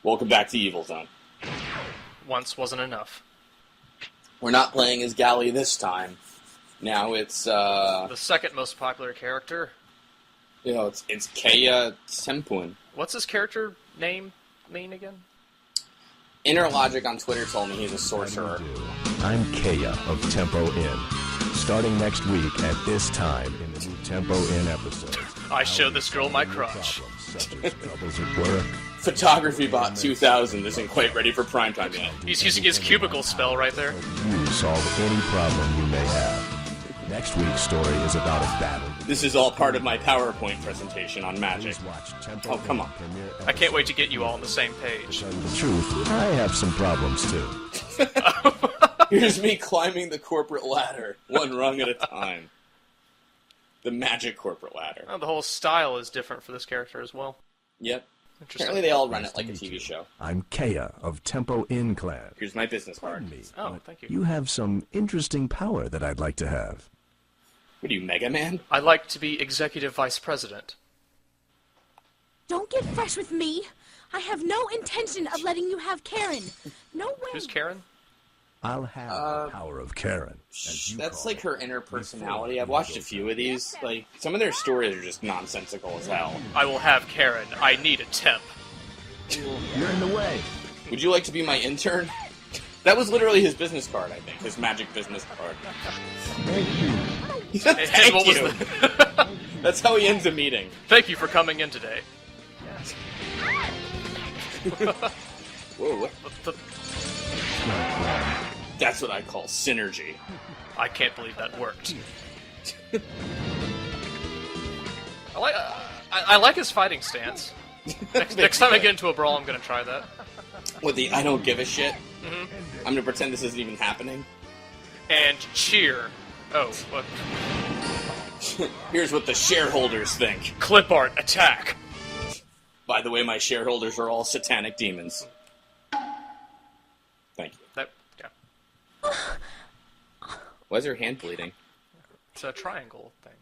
Welcome back to Evil Zone. Once wasn't enough. We're not playing as Galley this time. Now it's, The second most popular character. you know, it's Keiya Senpun. What's his character name mean again? Inner Logic on Twitter told me he's a sorcerer. I'm Keiya of Tempo Inn. Starting next week at this time in the new Tempo Inn episodes. I show this girl my crotch. Troubles at work. Photography Bot 2000 isn't quite ready for primetime yet. He's using his cubicle spell right there. You solve any problem you may have. Next week's story is about a battle. This is all part of my PowerPoint presentation on magic. Please watch Tempo Oh, come Inn on. premiere I can't wait to get you all on the same page. To tell you the truth, I have some problems too. Here's me climbing the corporate ladder, one rung at a time. The magic corporate ladder. Oh, the whole style is different for this character as well. Yep. Interesting. Apparently they all run it like a TV show. I'm Keiya of Tempo Inn Clan. Here's my business card. Pardon me, Oh, but thank you. you have some interesting power that I'd like to have. What are you, Mega Man? I like to be executive vice president. Don't get fresh with me. I have no intention of letting you have Karen. No way. Who's Karen? I'll have the power of Karen. as you That's call like it. her inner personality. I've watched a few of these. Like, some of their stories are just nonsensical as hell. I will have Karen. I need a temp. You're in the way. Would you like to be my intern? That was literally his business card, I think. His magic business card. Thank And what was you. the... That's how he ends a meeting. Thank you for coming in today. Whoa, what? The- That's what I call synergy. I can't believe that worked. I like his fighting stance. Next time I get into a brawl, I'm gonna try that. With the I don't give a shit. Mhm. I'm gonna pretend this isn't even happening. And cheer. Oh, what? Here's what the shareholders think. Clip art attack. By the way, my shareholders are all satanic demons. Thank you. That, yeah. Why is her hand bleeding? It's a triangle thing.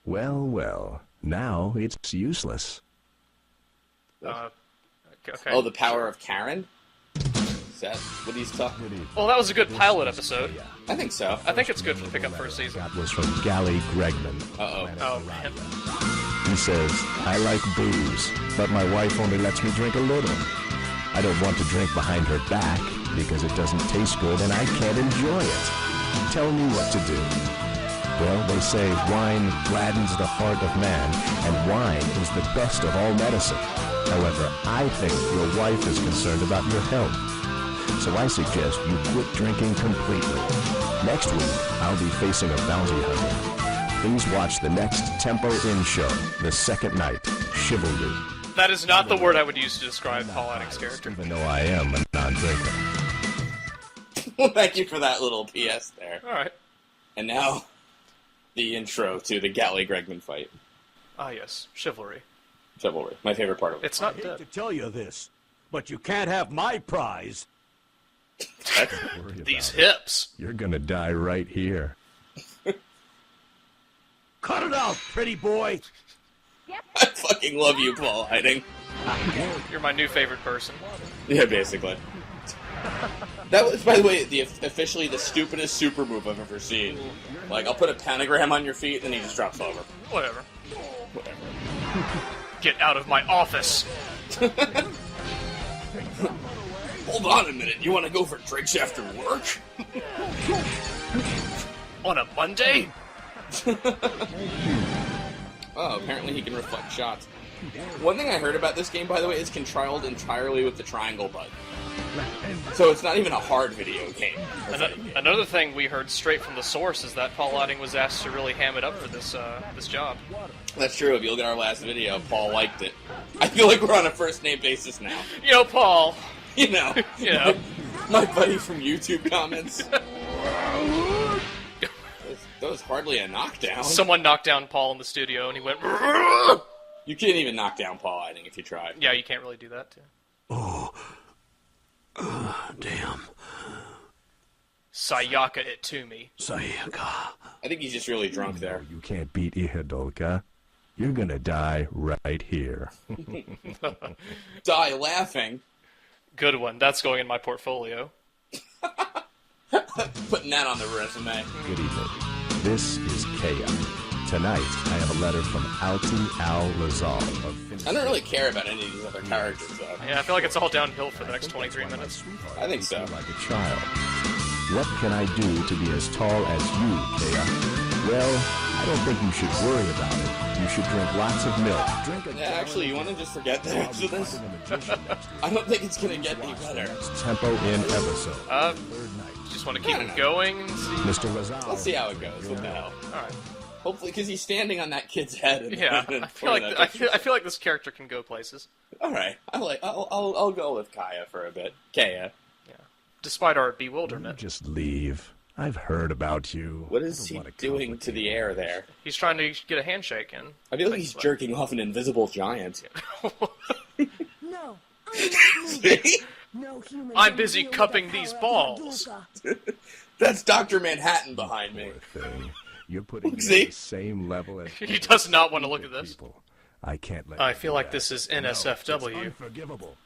Well, well. Now it's useless. Okay. Oh, the power of Karen? Is that what he's talking? Well, that was a good pilot episode. I think so. I think it's good for the pickup for a season. That was from Galley Gregman. Uh-oh. Oh, man. He says, I like booze, but my wife only lets me drink a little. I don't want to drink behind her back because it doesn't taste good and I can't enjoy it. Tell me what to do. Well, they say wine gladdens the heart of man, and wine is the best of all medicine. However, I think your wife is concerned about your health. So I suggest you quit drinking completely. Next week, I'll be facing a bounty hunter. Please watch the next Tempo Inn show, The Second Night, Chivalry. That is not the word I would use to describe Paul Adding's character. Even though I am a non-drinker. Well, thank you for that little PS there. Alright. And now, the intro to the Galley Gregman fight. Ah, yes. Chivalry. Chivalry. My favorite part of it. It's not I hate dead. to tell you this, but you can't have my prize. Worry about These it. hips. You're gonna die right here. Cut it out, pretty boy. I fucking love you, Paul Hiding. You're my new favorite person. Yeah, basically. That was, by the way, officially the stupidest super move I've ever seen. Like, I'll put a pentagram on your feet, and he just drops over. Whatever. Whatever. Get out of my office. Hold on a minute, you want to go for drinks after work? On a Monday? Oh, apparently he can reflect shots. One thing I heard about this game, by the way, is controlled entirely with the triangle button. So it's not even a hard video game. Another thing we heard straight from the source is that Paul Adding was asked to really ham it up for this job. That's true. If you look at our last video, Paul liked it. I feel like we're on a first-name basis now. You know, Paul. You know. You know. My buddy from YouTube comments. That was hardly a knockdown. Someone knocked down Paul in the studio, and he went. You can't even knock down Paul Hiding if you try. Yeah, you can't really do that. Too. Oh, damn. Sayaka it to me. Sayaka. I think he's just really drunk there. You can't beat Ihadolka. You're gonna die right here. Die laughing. Good one. That's going in my portfolio. Putting that on the resume. Good evening. This is Keiya. Tonight, I have a letter from Alti Al-Lazal. I don't really care about any of these other characters, though. Yeah, I feel like it's all downhill for the next 23 minutes. I think so. Like a child. What can I do to be as tall as you, Keiya? Well, I don't think you should worry about it. You should drink lots of milk. Yeah, actually, you want to just forget the rest of this? I don't think it's going to get any better. Tempo in episode. Just want to keep it going and see. Mr. Lazal. Let's see how it goes. What the hell? Alright. Hopefully, because he's standing on that kid's head. And Yeah, I feel like this character can go places. All right, I'll go with Keiya for a bit. Keiya. Yeah. Despite our bewilderment. Just leave. I've heard about you. What is he doing to the air there? He's trying to get a handshake in. I feel like he's jerking off an invisible giant. No, I'm not moving. See? No human I'm can busy deal with cupping the these power of balls. Luca. That's Dr. Manhattan behind me. Thing. You're putting me See? on the same level as He does not want to look at this. people. I can't let I you feel do like that. this is No, NSFW. it's unforgivable.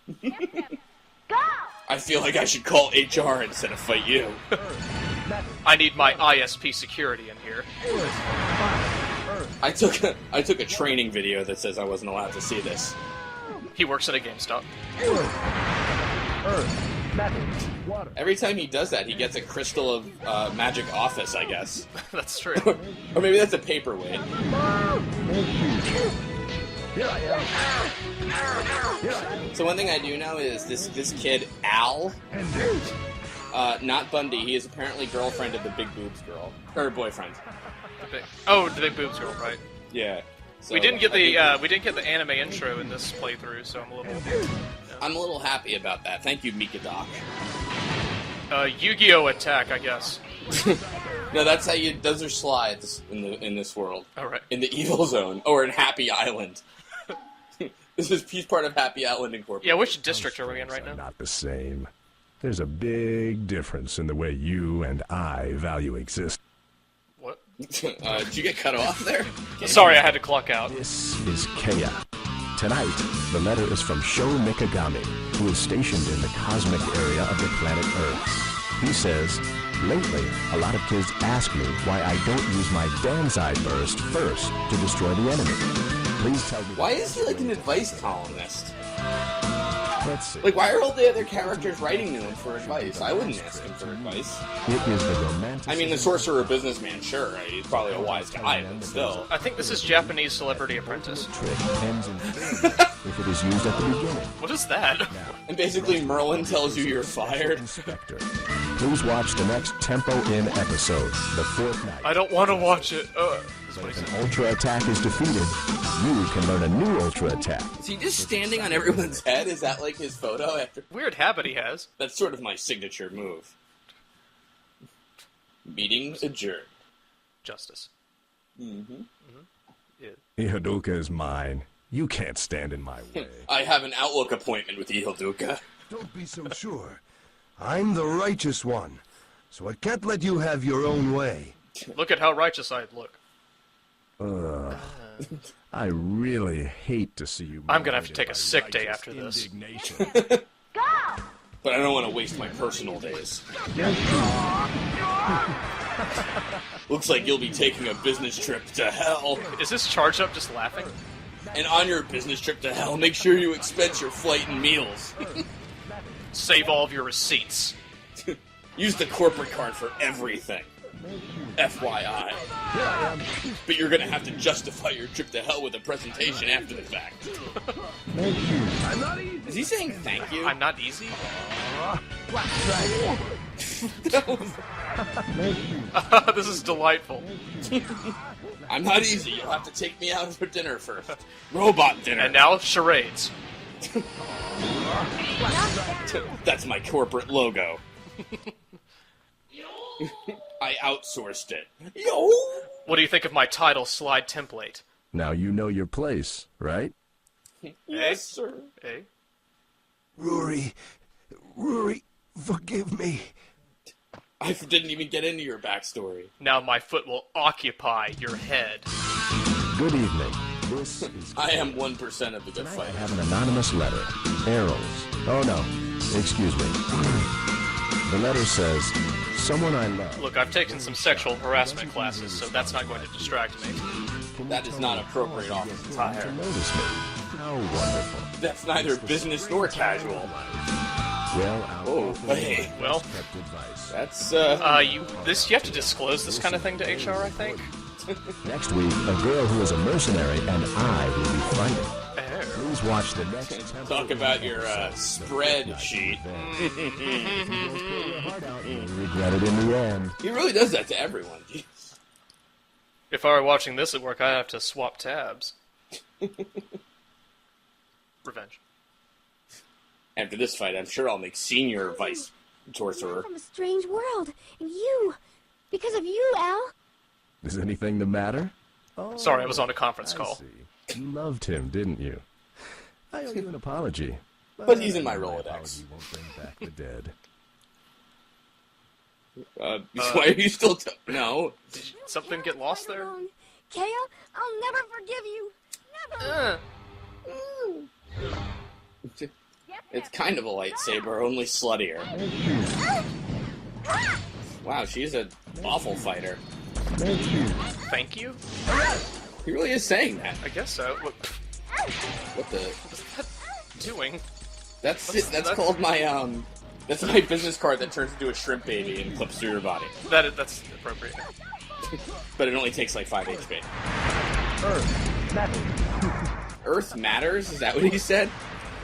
I feel like I should call HR instead of fight you. I need my ISP security in here. I took a training video that says I wasn't allowed to see this. He works at a GameStop. Every time he does that, he gets a crystal of magic office, I guess. That's true. Or maybe that's a paperweight. So one thing I do know is this kid, Al, not Bundy, he is apparently girlfriend of the big boobs girl. Or boyfriend. The big boobs girl, right? Yeah. So We didn't get I think- the anime intro in this playthrough, so I'm a little happy about that. Thank you, Mika Doc. Yu-Gi-Oh! Attack, I guess. No, that's how you. Those are slides in this world. All right. In the evil zone or in Happy Island. He's part of Happy Island Incorporated. Yeah, which district are we in right now? Not the same. There's a big difference in the way you and I value existence. What? Did you get cut off there? Sorry, I had to clock out. This is Keiya. Tonight, the letter is from Sho Ikegami, who is stationed in the cosmic area of the planet Earth. He says, lately, a lot of kids ask me why I don't use my Banzai burst first to destroy the enemy. Please tell me... Why is he like an advice columnist? Let's see. Like, why are all the other characters writing to him for advice? I wouldn't ask him for advice. It is the romantic... I mean, the sorcerer businessman, sure, he's probably a wise guy, but still. I think this is Japanese Celebrity Apprentice. trick ends in failure if it is used at the beginning. What is that? And basically, Merlin tells you you're fired. Inspector, please watch the next Tempo In episode, the fourth night. I don't want to watch it. If an ultra attack is defeated, you can learn a new ultra attack. Is he just standing on everyone's head? Is that like his photo after? Weird habit he has. That's sort of my signature move. Meeting adjourned. Justice. Ihaduka is mine. You can't stand in my way. I have an Outlook appointment with Ihilduka. Don't be so sure. I'm the righteous one, so I can't let you have your own way. Look at how righteous I look. I really hate to see you. I'm gonna have to motivated take a by sick day righteous after this. indignation. But I don't want to waste my personal days. Looks like you'll be taking a business trip to hell. Is this charge up just laughing? And on your business trip to hell, make sure you expense your flight and meals. Save all of your receipts. Use the corporate card for everything. FYI. But you're gonna have to justify your trip to hell with a presentation after the fact. Is he saying thank you? I'm not easy? This is delightful. I'm not easy. You'll have to take me out for dinner first. Robot dinner. And now, charades. That's my corporate logo. I outsourced it. Yo! What do you think of my title slide template? Now you know your place, right? Yes, sir. Eh? Rory, forgive me. I didn't even get into your backstory. Now my foot will occupy your head. Good evening. This is I am 1% of the good I fight. have an anonymous letter. Errol's. Oh, no. Excuse me. The letter says, someone I love. Look, I've taken some sexual harassment classes, so that's not going to distract me. That is not appropriate office attire. Notice me. How wonderful. That's neither business nor casual. Well, Oh, hey. Well, kept advice. That's, you have to disclose this kind of thing to HR, I think. Next week, a girl who is a mercenary and I will be fighting. Oh. Please watch the next talk about your, spreadsheet. You'll regret it in the end. He really does that to everyone. Jeez. If I were watching this at work, I'd have to swap tabs. Revenge. After this fight, I'm sure I'll make senior vice torturer. From a strange world, and you, because of you, Al. Is anything the matter? Oh, Sorry, I was on a conference call. see. You loved him, didn't you? I owe you an apology. But he's in my My Rolodex. apology won't bring back the dead. Why are you still no? Did something get lost there? Wrong. Keiya, I'll never forgive you. Never. It's kind of a lightsaber, only sluttier. Wow, she's an awful fighter. Thank you? He really is saying that. I guess so. What the? What's that doing? That's called my That's my business card that turns into a shrimp baby and clips through your body. That's appropriate. But it only takes like 5 HP. Earth matters? Is that what he said?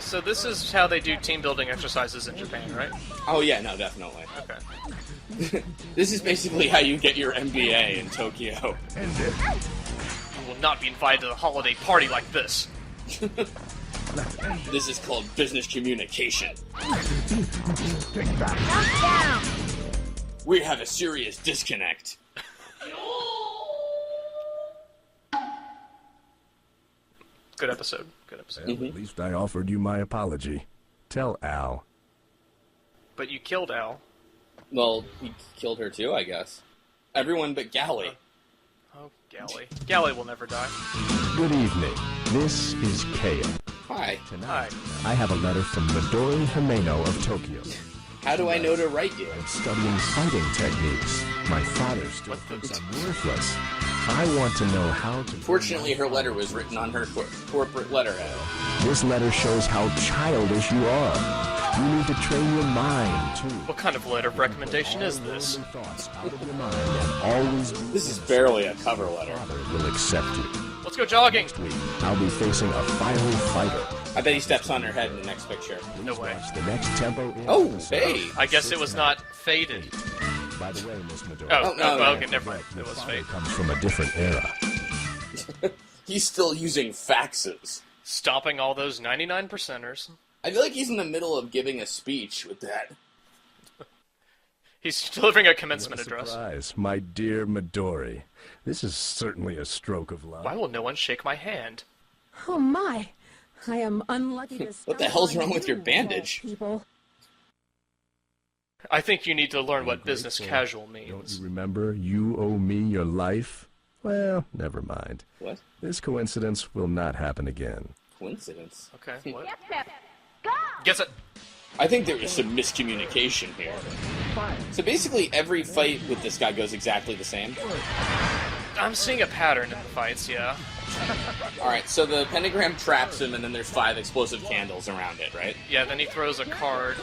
So this is how they do team building exercises in Japan, right? Oh yeah, no, definitely. Okay. This is basically how you get your MBA in Tokyo. You will not be invited to the holiday party like this. This is called business communication. We have a serious disconnect. Good episode. Good episode. Well, at least I offered you my apology. Tell Al. But you killed Al. Well, he killed her too, I guess. Everyone but Galley. Oh, Galley. Galley will never die. Good evening. This is Keiya. Hi. Hi. I have a letter from Midori Himeno of Tokyo. How do I know to write you? I'm studying fighting techniques. My father still thinks I'm worthless. I want to know how to... Fortunately, her letter was written on her corporate letterhead. This letter shows how childish you are. You need to train your mind, too. What kind of letter of recommendation is this? Thoughts out of your mind and always... This is barely a cover letter. Father will accept you. Let's go jogging! Next week, I'll be facing a fiery fighter. I bet he steps on her head in the next picture. No way. Watch the next tempo. Oh, hey! I guess it was not faded. By the way, Miss Midori, Oh, no, no. okay, never mind. It was fade. comes from a different era. He's still using faxes. Stopping all those 99%ers. I feel like he's in the middle of giving a speech with that. He's delivering a commencement address. Surprise, my dear Midori. This is certainly a stroke of luck. Why will no one shake my hand? Oh my. I am unlucky to What the hell's wrong with your bandage? People. I think you need to learn what business casual Don't means. you remember you owe me your life? Well, never mind. What? This coincidence will not happen again. Coincidence. Okay, what? Guess it. I think there is some miscommunication here. So basically, every fight with this guy goes exactly the same. I'm seeing a pattern in the fights, yeah. Alright, so the pentagram traps him, and then there's 5 explosive candles around it, right? Yeah, then he throws a card.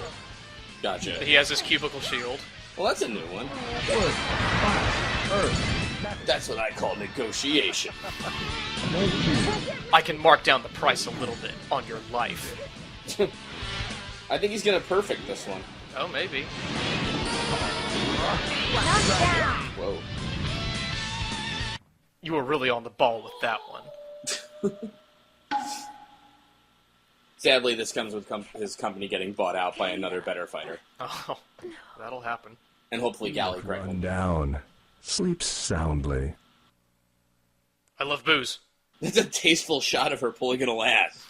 Gotcha. He has his cubicle shield. Well, that's a new one. That's what I call negotiation. I can mark down the price a little bit on your life. I think he's gonna perfect this one. Oh, maybe. Whoa. You were really on the ball with that one. Sadly, this comes with his company getting bought out by another better fighter. Oh, that'll happen. And hopefully Galley Greg will. Run down. Sleep soundly. I love booze. That's a tasteful shot of her polygonal ass.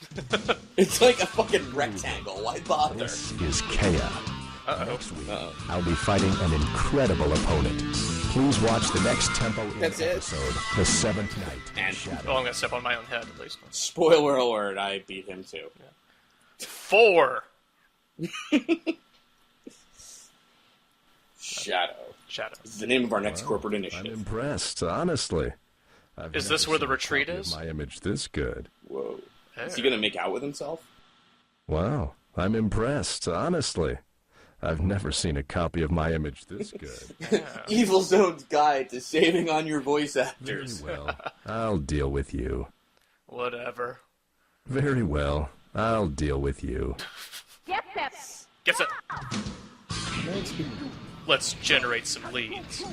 It's like a fucking rectangle. Why bother? This is Keiya. Next week, I'll be fighting an incredible opponent. Please watch the next Tempo in episode, The Seventh Night. And Oh, I'm gonna step on my own head at least. spoiler alert, I beat him too. 4. Shadow. Shadow. It's the name of our next corporate I'm initiative. impressed, honestly. Is this where the retreat is? My image this good. Whoa. Is he gonna make out with himself? Wow, I'm impressed, honestly. I've never seen a copy of my image this good. Evil Zone's guide to saving on your voice Very actors. well, I'll deal with you. Whatever. Very well, I'll deal with you. Gets it. Let's generate some leads.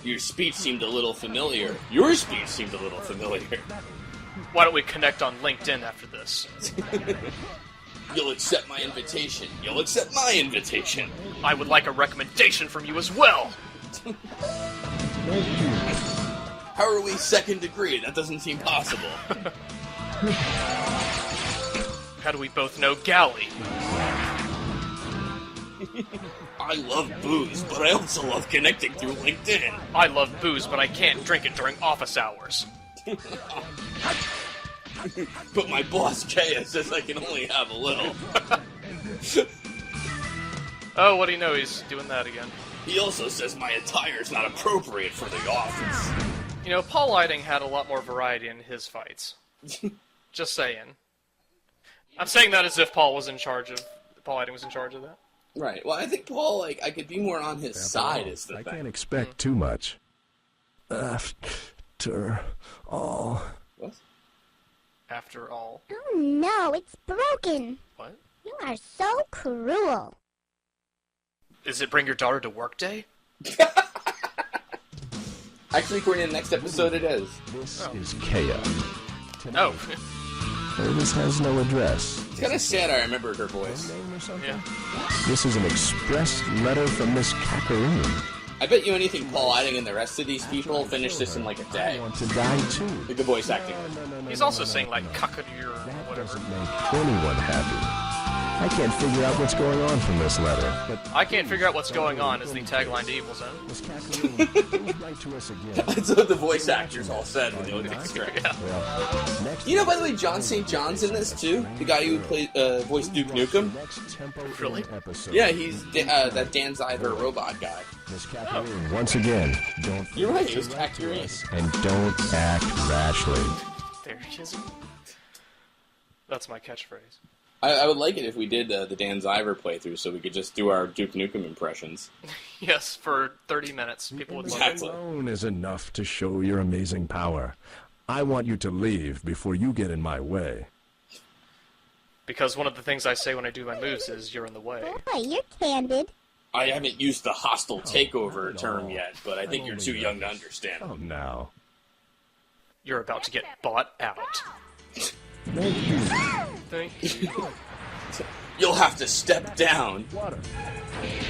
Your speech seemed a little familiar. Your speech seemed a little familiar. Why don't we connect on LinkedIn after this? You'll accept my invitation. You'll accept my invitation. I would like a recommendation from you as well. How are we second degree? That doesn't seem possible. How do we both know Galley? I love booze, but I also love connecting through LinkedIn. I love booze, but I can't drink it during office hours. But my boss, Keiya, says I can only have a little. Oh, what do you know? He's doing that again. He also says my attire's not appropriate for the office. You know, Paul Lighting had a lot more variety in his fights. Just saying. I'm saying that as if Paul was in charge of... Paul Lighting was in charge of that. Right. Well, I think Paul, I could be more on his side is the I thing. can't expect too much. After all... What? After all. Oh no, it's broken. What? You are so cruel. Is it bring your daughter to work day? Actually, according to the next episode, it is. This is Keiya. Oh. This has no address. It's kind of sad I remembered her voice. Name or something? Yeah. This is an express letter from Miss Kakarine. I bet you anything Paul Lighting and the rest of these people finish this in like a day. I want to die too. Like the voice acting. He's also saying, like, cockadoo or That whatever. doesn't make anyone happy. I can't figure out what's going on from this letter, but I can't figure out what's going on is the tagline to Evil Zone. Miss Kakarine, please write to us again. That's what the voice actors all said when they looked at the script. Yeah. Well, next You know, by the way, John St. John's in this too? The guy who played, voiced Duke Nukem? next Tempo Really? episode. Yeah, he's that Dan Ziver robot guy. Miss Kakarine, once again, don't You're right, forget it was to write to Kakarine. us, and don't act rashly. There he is. That's my catchphrase. I would like it if we did the Dan Ziver playthrough so we could just do our Duke Nukem impressions. Yes, for 30 minutes. People would love it. Exactly. Alone is enough to show your amazing power. I want you to leave before you get in my way. Because one of the things I say when I do my moves is, you're in the way. Boy, you're candid. I haven't used the hostile takeover term yet, but I think you're too young to understand. Oh, now. You're about to get bought out. Thank you. Thank you. You'll have to step down. Water.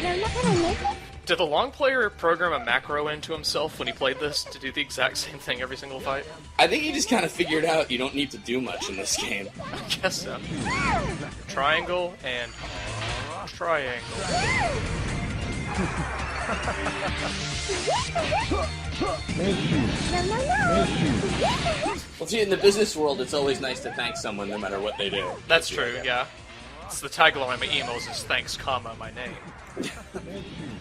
You're not gonna make it? Did the long player program a macro into himself when he played this to do the exact same thing every single fight? I think he just kind of figured out you don't need to do much in this game. I guess so. Triangle and triangle. Well, see, in the business world, it's always nice to thank someone no matter what they do. That's true, yeah. It's the tagline of my emails is thanks, comma, my name.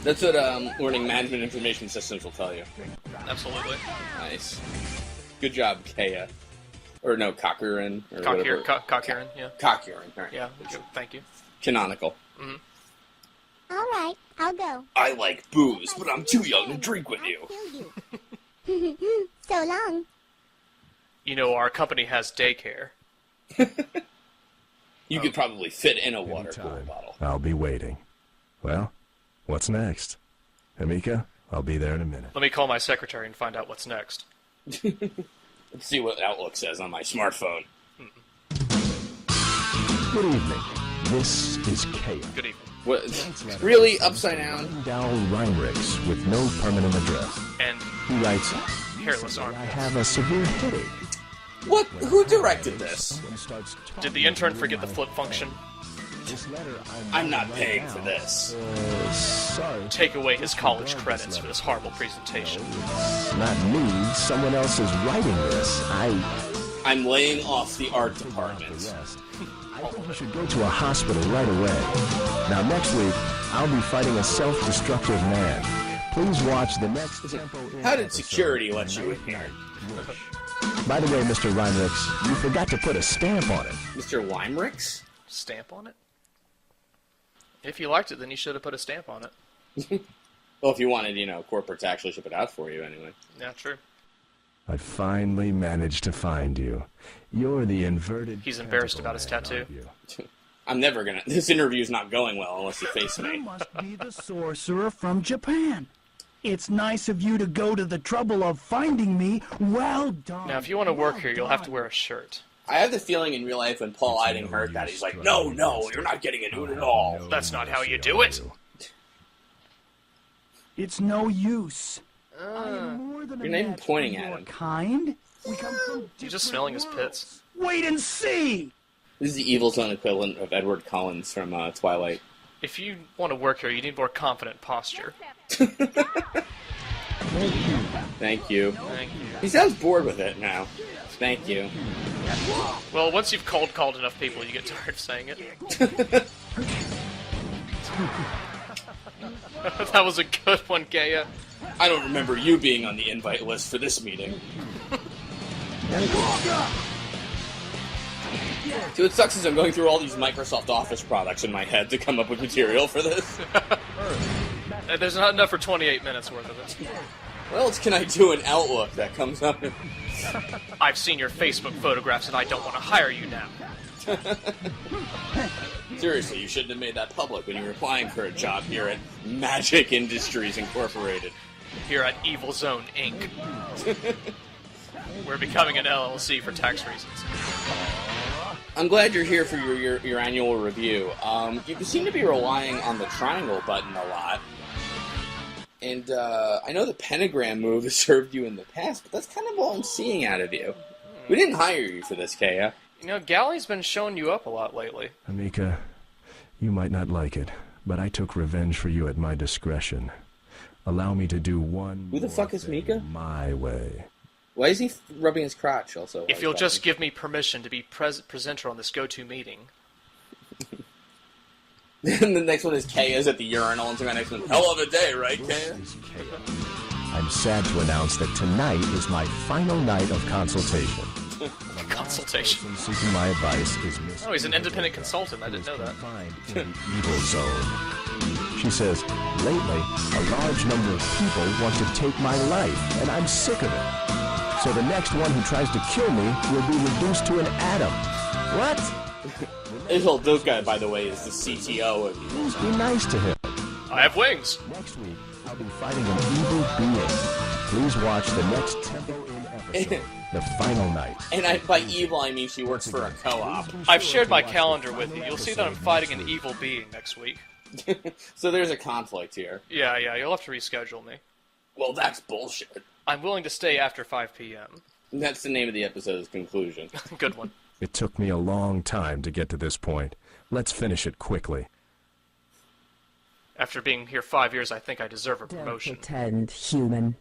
That's what learning management information systems will tell you. Absolutely. Nice. Good job, Keiya. Or no, Cochran. Or whatever. Cochran, yeah. Cochran, right. Yeah, good, thank you. Canonical. All right, I'll go. I like booze, but I'm too young to drink with you. Kill you. So long. You know, our company has daycare. You could probably fit in a water cooler Anytime. bottle. I'll be waiting. Well, what's next? Hamika, I'll be there in a minute. Let me call my secretary and find out what's next. Let's see what Outlook says on my smartphone. Good evening. This is Keiya. Good evening. What? Really? Upside down? Dow Reinrichs with no permanent address. And He writes, hairless I armpits. have a severe headache. What? Who directed this? Someone starts Did the intern forget the flip function? This letter I'm not paying for this. Sorry. Take away his college credits for this horrible presentation. It's not me. Someone else is writing this. I'm laying off the art The department. rest. I think you should go to a hospital right away. Now, next week, I'll be fighting a self-destructive man. Please watch the next Tempo In How did episode security let you in here? By the way, Mr. Reinrichs, you forgot to put a stamp on it. Mr. Weimerix? Stamp on it? If you liked it, then you should have put a stamp on it. Well, if you wanted, corporate to actually ship it out for you anyway. Yeah, true. I finally managed to find you. You're the inverted... He's embarrassed tentacle about his man, tattoo. aren't you? I'm never gonna... This interview's not going well unless you face You me. must be the sorcerer from Japan. It's nice of you to go to the trouble of finding me. Well done. Now, if you want to work here, you'll have to wear a shirt. I have the feeling in real life when Paul Eiding heard that, he's like, no, you're not getting into it at all. That's not how you do it. It's no use. I am more than You're a not even match for pointing at your him. kind. We come from You're just different smelling his worlds. pits. Wait and see. This is the Evil Zone equivalent of Edward Collins from Twilight. If you want to work here, you need more confident posture. Thank you. Thank you. He sounds bored with it now. Thank you. Well, once you've called enough people, you get tired of saying it. That was a good one, Keiya. I don't remember you being on the invite list for this meeting. See, what sucks is I'm going through all these Microsoft Office products in my head to come up with material for this. There's not enough for 28 minutes worth of it. What else can I do in Outlook that comes up? I've seen your Facebook photographs and I don't want to hire you now. Seriously, you shouldn't have made that public when you were applying for a job here at Magic Industries Incorporated. Here at Evil Zone Inc. We're becoming an LLC for tax reasons. I'm glad you're here for your annual review. You seem to be relying on the triangle button a lot. And I know the pentagram move has served you in the past, but that's kind of all I'm seeing out of you. We didn't hire you for this, Keiya. You know, Galley's been showing you up a lot lately. Amika, you might not like it, but I took revenge for you at my discretion. Allow me to do one Who the fuck is thing Mika? my way. Why is he rubbing his crotch also? If you'll just give me permission to be presenter on this go-to meeting. Then the next one is Keiya's at the urinal, and so the next one, hell of a day, right, Keiya? Is Keiya. I'm sad to announce that tonight is my final night of consultation. Consultation. The person seeking my advice is Miss. Oh, he's an independent consultant. I didn't know that. Confined in the evil zone. She says, lately, a large number of people want to take my life, and I'm sick of it. So the next one who tries to kill me will be reduced to an atom. What? This whole Duka, by the way, is the CTO of Evil Please Zone. be nice to him. I have wings. Next week, I'll be fighting an evil being. Please watch the next Tempo In episode, The Final Night. And by evil, I mean she works for a co-op. I've shared my calendar with you. You'll see that I'm fighting an evil being next week. So there's a conflict here. Yeah, you'll have to reschedule me. Well, that's bullshit. I'm willing to stay after 5 p.m. And that's the name of the episode's conclusion. Good one. It took me a long time to get to this point. Let's finish it quickly. After being here 5 years, I think I deserve a promotion. Pretend human.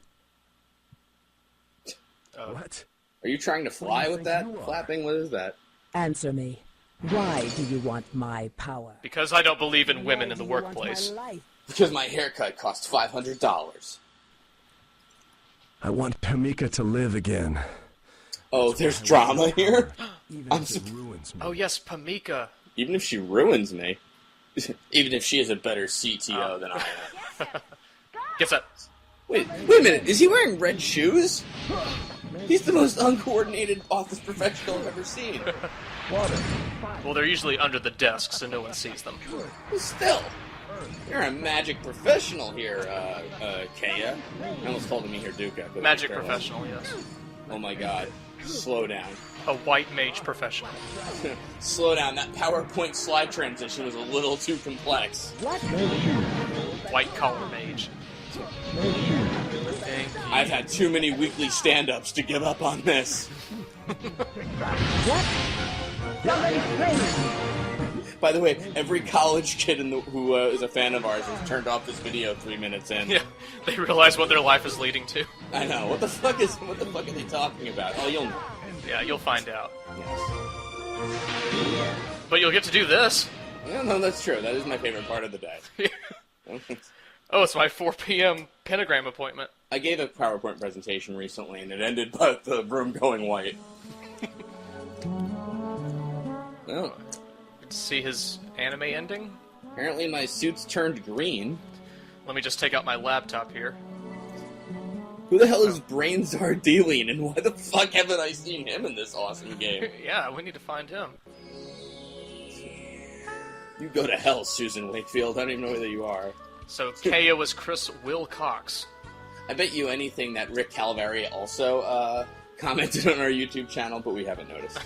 What? Are you trying to fly with that flapping? What is that? Answer me. Why do you want my power? Because I don't believe in women Why in the do you want workplace. my life? Because my haircut cost $500. I want Pamika to live again. Oh, there's drama here? Even I'm if it ruins me. Oh yes, Pamika. Even if she ruins me. Even if she is a better CTO than I am. Gets that. Wait a minute. Is he wearing red shoes? He's the most uncoordinated office professional I've ever seen. Well, they're usually under the desk, so no one sees them. Still, you're a magic professional here, Keiya. I almost called him here Duka. but Magic careless. professional, yes. Oh my god. Slow down. A white mage professional. Slow down. That PowerPoint slide transition was a little too complex. What? White collar mage. Thank you. I've had too many weekly stand-ups to give up on this. What? Somebody scream! By the way, every college kid who is a fan of ours has turned off this video 3 minutes in. Yeah, they realize what their life is leading to. I know. What the fuck are they talking about? Oh, you'll know. Yeah, you'll find out. Yes. But you'll get to do this. No, that's true. That is my favorite part of the day. Oh, it's my 4 p.m. pentagram appointment. I gave a PowerPoint presentation recently, and it ended by the room going white. Oh. Get to see his anime ending? Apparently my suit's turned green. Let me just take out my laptop here. Who the hell is Brainzard Dealing, and why the fuck haven't I seen him in this awesome game? Yeah, we need to find him. You go to hell, Susan Wakefield. I don't even know who you are. So Keiya was Chris Wilcox. I bet you anything that Rick Calvary also commented on our YouTube channel, but we haven't noticed.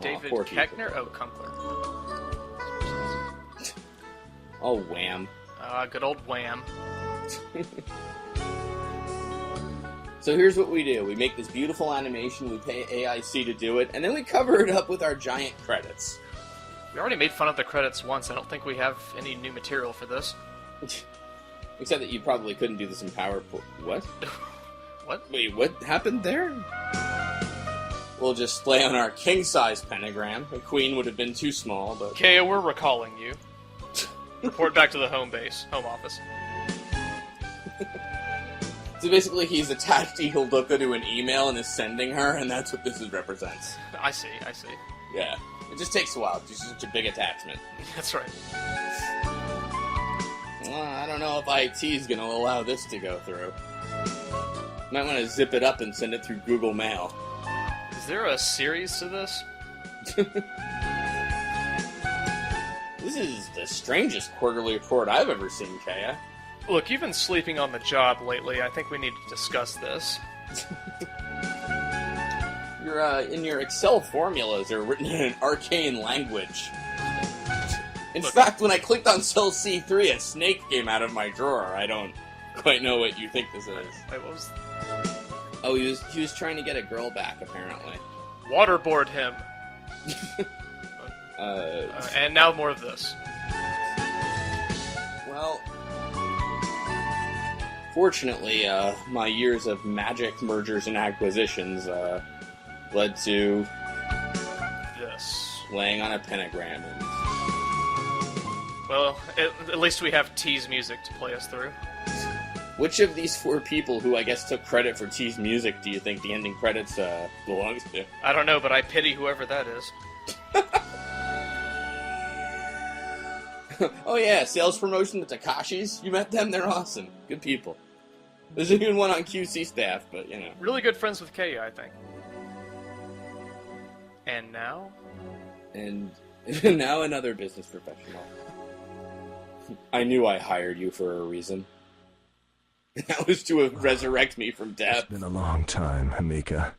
David Keckner? Oh, Kunkler. Oh, Wham. Good old Wham. So here's what we do. We make this beautiful animation, we pay AIC to do it, and then we cover it up with our giant credits. We already made fun of the credits once. I don't think we have any new material for this. Except that you probably couldn't do this in PowerPoint. What? What? Wait, what happened there? We'll just play on our king-size pentagram. A queen would have been too small, but... Keiya, we're recalling you. Report back to the home office. So basically he's attached Ihilduka to an email and is sending her, and that's what this represents. I see. Yeah. It just takes a while. It's just such a big attachment. That's right. Well, I don't know if IT is going to allow this to go through. Might want to zip it up and send it through Google Mail. Is there a series to this? This is the strangest quarterly report I've ever seen, Keiya. Look, you've been sleeping on the job lately. I think we need to discuss this. In your Excel formulas are written in an arcane language. In fact, when I clicked on cell C3, a snake came out of my drawer. I don't quite know what you think this is. Wait, what was... Oh, he was trying to get a girl back, apparently. Waterboard him. And now more of this. Well, fortunately, my years of magic mergers and acquisitions led to this. Laying on a pentagram. And... Well, at least we have T's music to play us through. Which of these 4 people who I guess took credit for T's music do you think the ending credits belongs to? I don't know, but I pity whoever that is. Oh yeah, sales promotion to Takashi's. You met them? They're awesome. Good people. There's even one on QC staff, but you know. Really good friends with Keiya, I think. And now? And now another business professional. I knew I hired you for a reason. That was to resurrect me from death. It's been a long time, Hamika.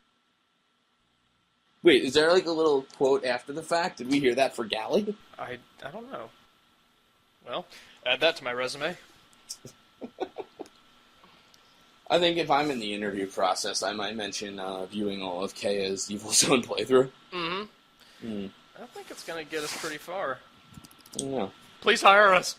Wait, is there like a little quote after the fact? Did we hear that for Galley? I don't know. Well, add that to my resume. I think if I'm in the interview process, I might mention viewing all of Keiya's Evil Zone playthrough. Mm-hmm. I think it's going to get us pretty far. Yeah. Please hire us.